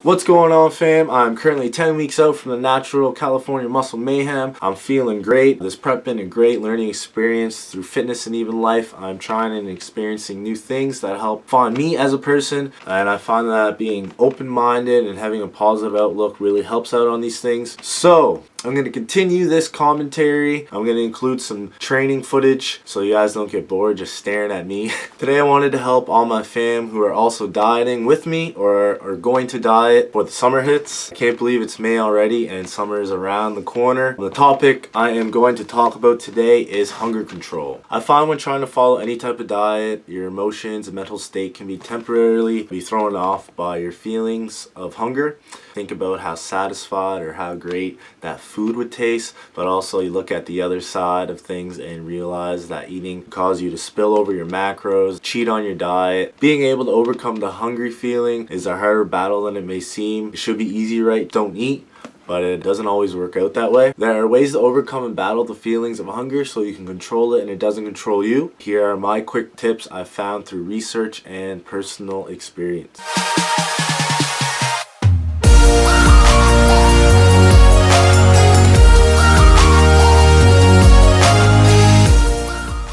What's going on, fam? I'm currently 10 weeks out from the Natural California Muscle Mayhem. I'm feeling great. This prep been a great learning experience through fitness and even life. I'm trying and experiencing new things that help find me as a person, and I find that being open-minded and having a positive outlook really helps out on these things. So I'm going to continue this commentary. I'm going to include some training footage so you guys don't get bored just staring at me. Today I wanted to help all my fam who are also dieting with me or are going to diet before the summer hits. I can't believe it's May already and summer is around the corner. The topic I am going to talk about today is hunger control. I find when trying to follow any type of diet, your emotions and mental state can be temporarily thrown off by your feelings of hunger. Think about how satisfied or how great that food would taste, but also you look at the other side of things and realize that eating causes you to spill over your macros, cheat on your diet. Being able to overcome the hungry feeling is a harder battle than it may seem. It should be easy, right? Don't eat. But it doesn't always work out that way. There are ways to overcome and battle the feelings of hunger so you can control it and it doesn't control you. Here are my quick tips I found through research and personal experience.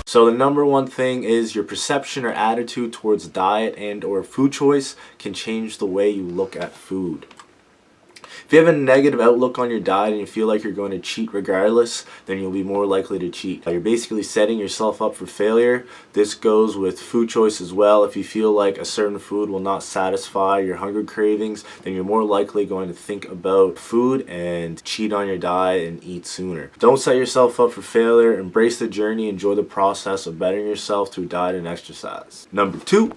So the number one thing is your perception or attitude towards diet and or food choice can change the way you look at food. If you have a negative outlook on your diet and you feel like you're going to cheat regardless, then you'll be more likely to cheat. You're basically setting yourself up for failure. This goes with food choice as well. If you feel like a certain food will not satisfy your hunger cravings, then you're more likely going to think about food and cheat on your diet and eat sooner. Don't set yourself up for failure. Embrace the journey. Enjoy the process of bettering yourself through diet and exercise. Number 2.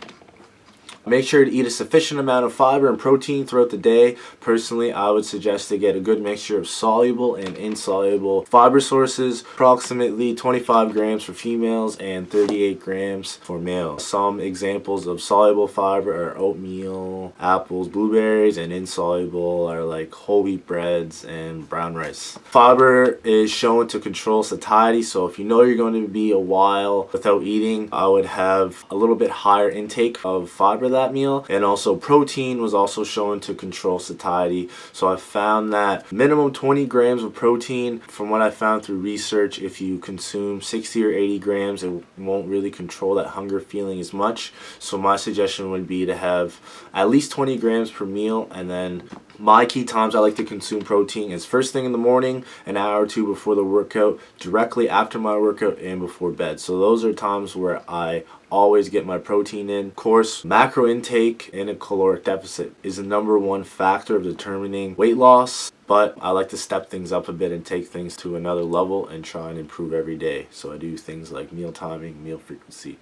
Make sure to eat a sufficient amount of fiber and protein throughout the day. Personally, I would suggest to get a good mixture of soluble and insoluble fiber sources, approximately 25 grams for females and 38 grams for males. Some examples of soluble fiber are oatmeal, apples, blueberries, and insoluble are like whole wheat breads and brown rice. Fiber is shown to control satiety, so if you know you're going to be a while without eating, I would have a little bit higher intake of fiber that meal. And also protein was also shown to control satiety, so I found that minimum 20 grams of protein. From what I found through research, if you consume 60 or 80 grams, it won't really control that hunger feeling as much. So my suggestion would be to have at least 20 grams per meal. And then my key times I like to consume protein is first thing in the morning, an hour or two before the workout, directly after my workout, and before bed. So those are times where I always get my protein in. Of course, macro intake and a caloric deficit is the number one factor of determining weight loss, but I like to step things up a bit and take things to another level and try and improve every day. So I do things like meal timing, meal frequency.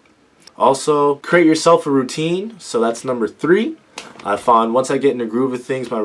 Also, create yourself a routine. So that's number 3. I find once I get in the groove of things, my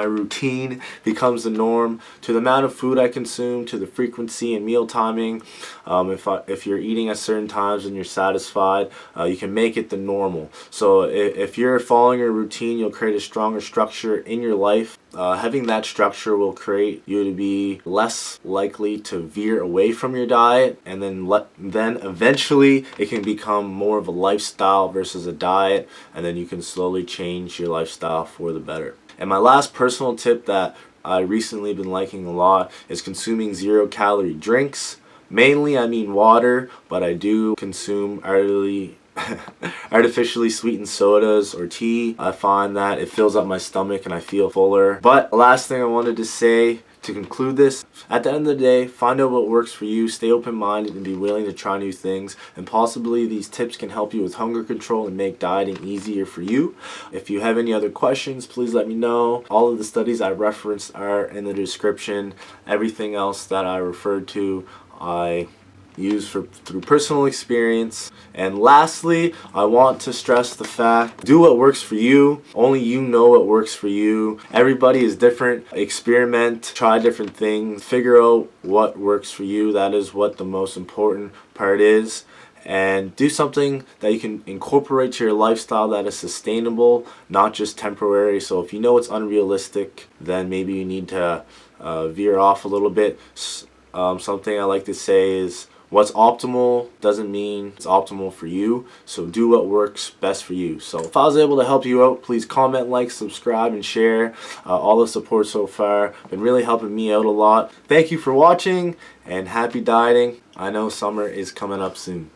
routine becomes the norm. To the amount of food I consume, to the frequency and meal timing. If you're eating at certain times and you're satisfied, you can make it the normal. So if you're following your routine, you'll create a stronger structure in your life. Having that structure will create you to be less likely to veer away from your diet, and then eventually it can become more of a lifestyle versus a diet, and then you can slowly change your lifestyle for the better. And my last personal tip that I recently been liking a lot is consuming 0-calorie drinks. Mainly I mean water, but I do consume artificially sweetened sodas or tea. I find that it fills up my stomach and I feel fuller. But the last thing I wanted to say to conclude this, at the end of the day, find out what works for you, stay open-minded and be willing to try new things, and possibly these tips can help you with hunger control and make dieting easier for you. If you have any other questions, please let me know. All of the studies I referenced are in the description. Everything else that I referred to, I use through personal experience. And lastly, I want to stress the fact, do what works for you. Only you know what works for you. Everybody is different. Experiment, try different things, figure out what works for you. That is what the most important part is. And do something that you can incorporate to your lifestyle that is sustainable, not just temporary. So if you know it's unrealistic, then maybe you need to veer off a little bit. Something I like to say is, what's optimal doesn't mean it's optimal for you, so do what works best for you. So if I was able to help you out, please comment, like, subscribe, and share. All the support so far been really helping me out a lot. Thank you for watching, and happy dieting. I know summer is coming up soon.